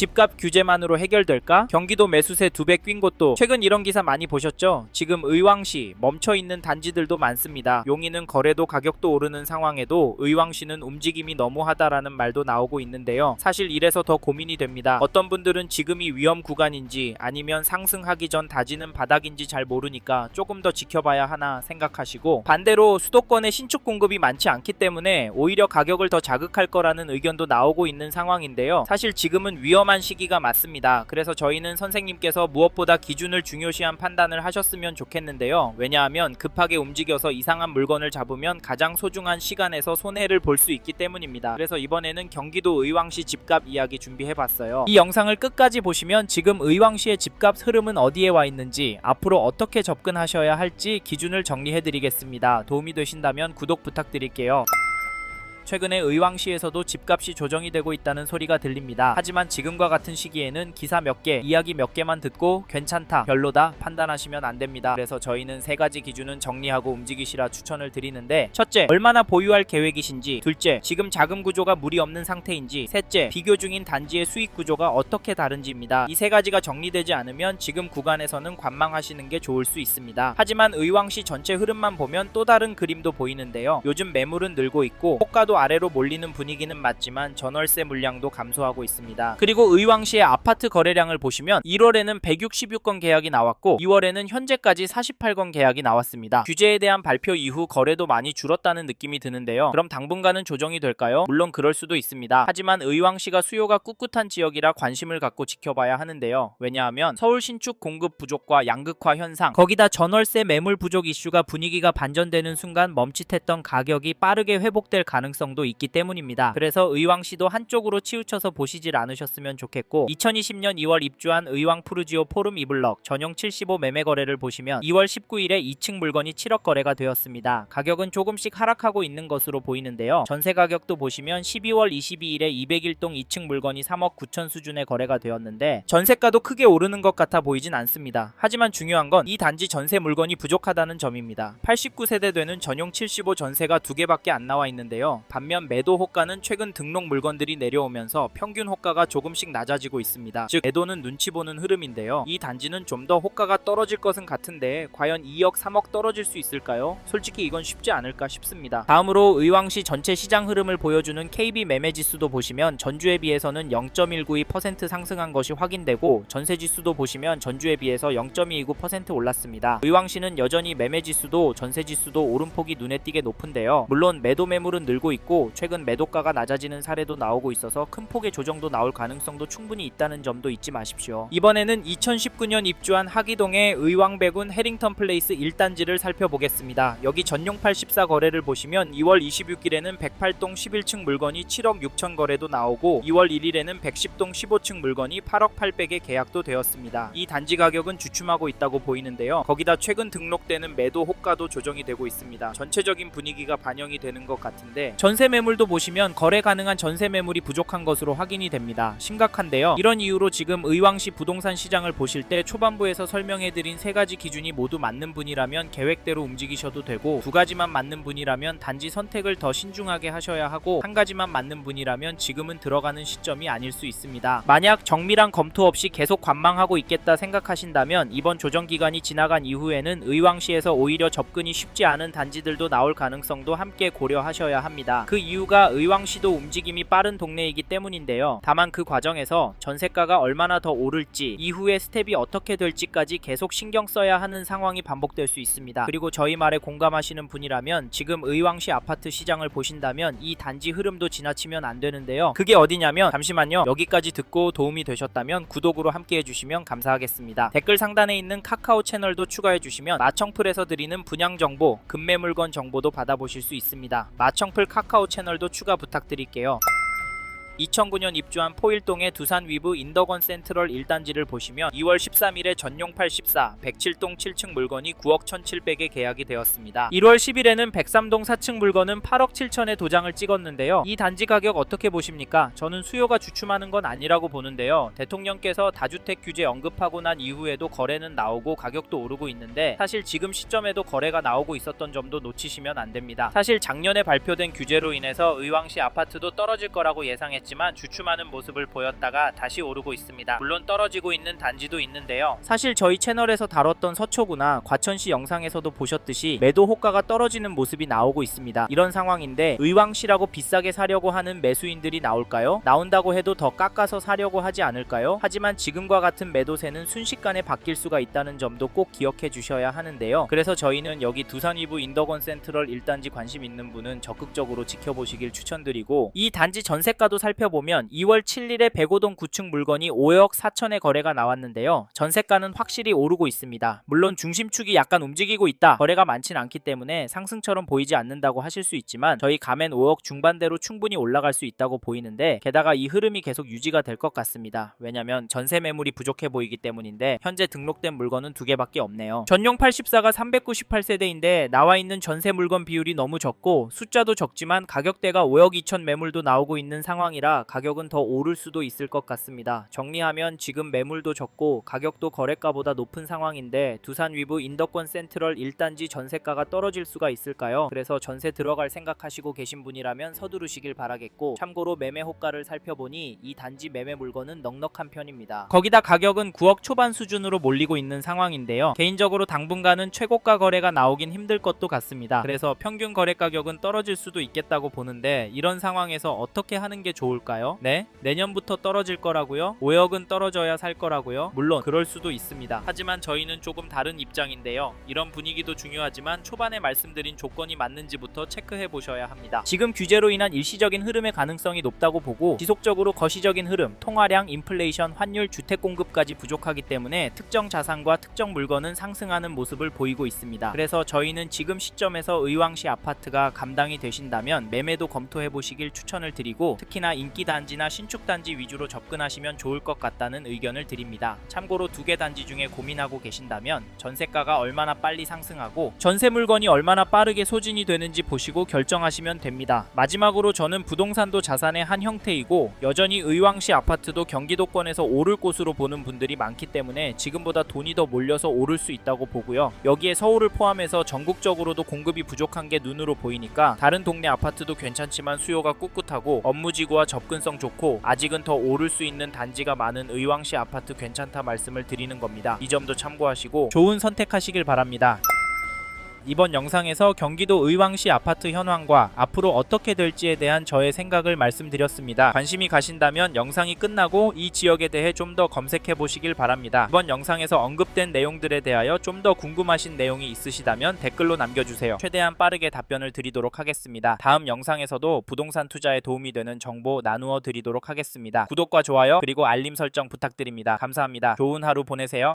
집값 규제만으로 해결될까? 경기도 매수세 2배 뛴 곳도 최근 이런 기사 많이 보셨죠? 지금 의왕시 멈춰있는 단지들도 많습니다. 용인은 거래도 가격도 오르는 상황에도 의왕시는 움직임이 너무하다라는 말도 나오고 있는데요. 사실 이래서 더 고민이 됩니다. 어떤 분들은 지금이 위험 구간인지 아니면 상승하기 전 다지는 바닥인지 잘 모르니까 조금 더 지켜봐야 하나 생각하시고, 반대로 수도권에 신축 공급이 많지 않기 때문에 오히려 가격을 더 자극할 거라는 의견도 나오고 있는 상황인데요. 사실 지금은 위험한 시기가 맞습니다. 그래서 저희는 선생님께서 무엇보다 기준을 중요시한 판단을 하셨으면 좋겠는데요. 왜냐하면 급하게 움직여서 이상한 물건을 잡으면 가장 소중한 시간에서 손해를 볼 수 있기 때문입니다. 그래서 이번에는 경기도 의왕시 집값 이야기 준비해봤어요. 이 영상을 끝까지 보시면 지금 의왕시의 집값 흐름은 어디에 와 있는지, 앞으로 어떻게 접근하셔야 할지 기준을 정리해드리겠습니다. 도움이 되신다면 구독 부탁드릴게요. 최근에 의왕시에서도 집값이 조정이 되고 있다는 소리가 들립니다. 하지만 지금과 같은 시기에는 기사 몇 개, 이야기 몇 개만 듣고 괜찮다, 별로다 판단하시면 안 됩니다. 그래서 저희는 3가지 기준은 정리하고 움직이시라 추천을 드리는데, 첫째, 얼마나 보유할 계획이신지, 둘째, 지금 자금 구조가 무리 없는 상태인지, 셋째, 비교 중인 단지의 수익 구조가 어떻게 다른지입니다. 이 3가지가 정리되지 않으면 지금 구간에서는 관망하시는 게 좋을 수 있습니다. 하지만 의왕시 전체 흐름만 보면 또 다른 그림도 보이는데요. 요즘 매물은 늘고 있고 호가도 아래로 몰리는 분위기는 맞지만 전월세 물량도 감소하고 있습니다. 그리고 의왕시의 아파트 거래량을 보시면 1월에는 166건 계약이 나왔고 2월에는 현재까지 48건 계약이 나왔습니다. 규제에 대한 발표 이후 거래도 많이 줄었다는 느낌이 드는데요. 그럼 당분간은 조정이 될까요? 물론 그럴 수도 있습니다. 하지만 의왕시가 수요가 꿋꿋한 지역이라 관심을 갖고 지켜봐야 하는데요. 왜냐하면 서울 신축 공급 부족과 양극화 현상, 거기다 전월세 매물 부족 이슈가 분위기가 반전되는 순간 멈칫했던 가격이 빠르게 회복될 가능성 도 있기 때문입니다. 그래서 의왕시도 한쪽으로 치우쳐서 보시질 않으셨으면 좋겠고, 2020년 2월 입주한 의왕 푸르지오 포름 이블럭 전용 75 매매 거래를 보시면 2월 19일에 2층 물건이 7억 거래가 되었습니다. 가격은 조금씩 하락하고 있는 것으로 보이는데요. 전세 가격도 보시면 12월 22일에 201동 2층 물건이 3억 9천 수준의 거래가 되었는데 전세가도 크게 오르는 것 같아 보이진 않습니다. 하지만 중요한 건 이 단지 전세 물건이 부족하다는 점입니다. 89세대 되는 전용 75 전세가 2개밖에 안 나와 있는데요. 반면 매도 호가는 최근 등록 물건들이 내려오면서 평균 호가가 조금씩 낮아지고 있습니다. 즉 매도는 눈치 보는 흐름인데요. 이 단지는 좀 더 호가가 떨어질 것은 같은데 과연 2억 3억 떨어질 수 있을까요? 솔직히 이건 쉽지 않을까 싶습니다. 다음으로 의왕시 전체 시장 흐름을 보여주는 KB 매매지수도 보시면 전주에 비해서는 0.192% 상승한 것이 확인되고, 전세지수도 보시면 전주에 비해서 0.229% 올랐습니다. 의왕시는 여전히 매매지수도 전세지수도 오름폭이 눈에 띄게 높은데요. 물론 매도 매물은 늘고 있고 최근 매도가가 낮아지는 사례도 나오고 있어서 큰 폭의 조정도 나올 가능성도 충분히 있다는 점도 잊지 마십시오. 이번에는 2019년 입주한 하기동의 의왕백운 해링턴 플레이스 1단지를 살펴보겠습니다. 여기 전용팔 14 거래를 보시면 2월 26일에는 108동 11층 물건이 7억 6천 거래도 나오고 2월 1일에는 110동 15층 물건이 8억 8백에 계약도 되었습니다. 이 단지 가격은 주춤하고 있다고 보이는데요. 거기다 최근 등록되는 매도 호가도 조정이 되고 있습니다. 전체적인 분위기가 반영이 되는 것 같은데, 전세 매물도 보시면 거래 가능한 전세 매물이 부족한 것으로 확인이 됩니다. 심각한데요. 이런 이유로 지금 의왕시 부동산 시장을 보실 때 초반부에서 설명해드린 3가지 기준이 모두 맞는 분이라면 계획대로 움직이셔도 되고, 2가지만 맞는 분이라면 단지 선택을 더 신중하게 하셔야 하고, 1가지만 맞는 분이라면 지금은 들어가는 시점이 아닐 수 있습니다. 만약 정밀한 검토 없이 계속 관망하고 있겠다 생각하신다면 이번 조정 기간이 지나간 이후에는 의왕시에서 오히려 접근이 쉽지 않은 단지들도 나올 가능성도 함께 고려하셔야 합니다. 그 이유가 의왕시도 움직임이 빠른 동네이기 때문인데요. 다만 그 과정에서 전세가가 얼마나 더 오를지, 이후의 스텝이 어떻게 될지까지 계속 신경 써야 하는 상황이 반복될 수 있습니다. 그리고 저희 말에 공감하시는 분이라면 지금 의왕시 아파트 시장을 보신다면 이 단지 흐름도 지나치면 안 되는데요. 그게 어디냐면, 잠시만요. 여기까지 듣고 도움이 되셨다면 구독으로 함께 해주시면 감사하겠습니다. 댓글 상단에 있는 카카오 채널도 추가해주시면 마청풀에서 드리는 분양 정보, 급매 물건 정보도 받아보실 수 있습니다. 마청풀 카카오 채널도 추가 부탁드릴게요. 2009년 입주한 포일동의 두산 위브 인덕원 센트럴 1단지를 보시면 2월 13일에 전용 84, 107동 7층 물건이 9억 1,700에 계약이 되었습니다. 1월 10일에는 103동 4층 물건은 8억 7천에 도장을 찍었는데요. 이 단지 가격 어떻게 보십니까? 저는 수요가 주춤하는 건 아니라고 보는데요. 대통령께서 다주택 규제 언급하고 난 이후에도 거래는 나오고 가격도 오르고 있는데 사실 지금 시점에도 거래가 나오고 있었던 점도 놓치시면 안 됩니다. 사실 작년에 발표된 규제로 인해서 의왕시 아파트도 떨어질 거라고 예상했지만 있지만 주춤하는 모습을 보였다가 다시 오르고 있습니다. 물론 떨어지고 있는 단지도 있는데요. 사실 저희 채널에서 다뤘던 서초구나 과천시 영상에서도 보셨듯이 매도 호가가 떨어지는 모습이 나오고 있습니다. 이런 상황인데 의왕시라고 비싸게 사려고 하는 매수인들이 나올까요? 나온다고 해도 더 깎아서 사려고 하지 않을까요? 하지만 지금과 같은 매도세는 순식간에 바뀔 수가 있다는 점도 꼭 기억해 주셔야 하는데요. 그래서 저희는 여기 두산 위브 인덕원 센트럴 1단지 관심 있는 분은 적극적으로 지켜보시길 추천드리고, 이 단지 전세가도 살펴보면 2월 7일에 105동 9층 물건이 5억 4천에 거래가 나왔는데요. 전세가는 확실히 오르고 있습니다. 물론 중심축이 약간 움직이고 있다, 거래가 많진 않기 때문에 상승처럼 보이지 않는다고 하실 수 있지만 저희 가면 5억 중반대로 충분히 올라갈 수 있다고 보이는데, 게다가 이 흐름이 계속 유지가 될 것 같습니다. 왜냐면 전세 매물이 부족해 보이기 때문인데 현재 등록된 물건은 2개밖에 없네요. 전용 84가 398세대인데 나와 있는 전세 물건 비율이 너무 적고 숫자도 적지만 가격대가 5억 2천 매물도 나오고 있는 상황이라 가격은 더 오를 수도 있을 것 같습니다. 정리하면 지금 매물도 적고 가격도 거래가보다 높은 상황인데 두산 위브 인덕권 센트럴 1단지 전세가가 떨어질 수가 있을까요? 그래서 전세 들어갈 생각하시고 계신 분이라면 서두르시길 바라겠고, 참고로 매매 호가를 살펴보니 이 단지 매매 물건은 넉넉한 편입니다. 거기다 가격은 9억 초반 수준으로 몰리고 있는 상황인데요. 개인적으로 당분간은 최고가 거래가 나오긴 힘들 것도 같습니다. 그래서 평균 거래 가격은 떨어질 수도 있겠다고 보는데, 이런 상황에서 어떻게 하는 게 좋을까요? 네? 내년부터 떨어질 거라고요? 5억은 떨어져야 살 거라고요? 물론 그럴 수도 있습니다. 하지만 저희는 조금 다른 입장인데요. 이런 분위기도 중요하지만 초반에 말씀드린 조건이 맞는지부터 체크해 보셔야 합니다. 지금 규제로 인한 일시적인 흐름의 가능성이 높다고 보고, 지속적으로 거시적인 흐름, 통화량, 인플레이션, 환율, 주택 공급까지 부족하기 때문에 특정 자산과 특정 물건은 상승하는 모습을 보이고 있습니다. 그래서 저희는 지금 시점에서 의왕시 아파트가 감당이 되신다면 매매도 검토해 보시길 추천을 드리고, 특히나 인기 단지나 신축 단지 위주로 접근하시면 좋을 것 같다는 의견을 드립니다. 참고로 2개 단지 중에 고민하고 계신다면 전세가가 얼마나 빨리 상승하고 전세 물건이 얼마나 빠르게 소진이 되는지 보시고 결정하시면 됩니다. 마지막으로 저는 부동산도 자산의 한 형태이고 여전히 의왕시 아파트도 경기도권에서 오를 곳으로 보는 분들이 많기 때문에 지금보다 돈이 더 몰려서 오를 수 있다고 보고요. 여기에 서울을 포함해서 전국적으로도 공급이 부족한 게 눈으로 보이니까 다른 동네 아파트도 괜찮지만 수요가 꿋꿋하고 업무지구와 접근성 좋고 아직은 더 오를 수 있는 단지가 많은 의왕시 아파트 괜찮다 말씀을 드리는 겁니다. 이 점도 참고하시고 좋은 선택하시길 바랍니다. 이번 영상에서 경기도 의왕시 아파트 현황과 앞으로 어떻게 될지에 대한 저의 생각을 말씀드렸습니다. 관심이 가신다면 영상이 끝나고 이 지역에 대해 좀 더 검색해 보시길 바랍니다. 이번 영상에서 언급된 내용들에 대하여 좀 더 궁금하신 내용이 있으시다면 댓글로 남겨주세요. 최대한 빠르게 답변을 드리도록 하겠습니다. 다음 영상에서도 부동산 투자에 도움이 되는 정보 나누어 드리도록 하겠습니다. 구독과 좋아요 그리고 알림 설정 부탁드립니다. 감사합니다. 좋은 하루 보내세요.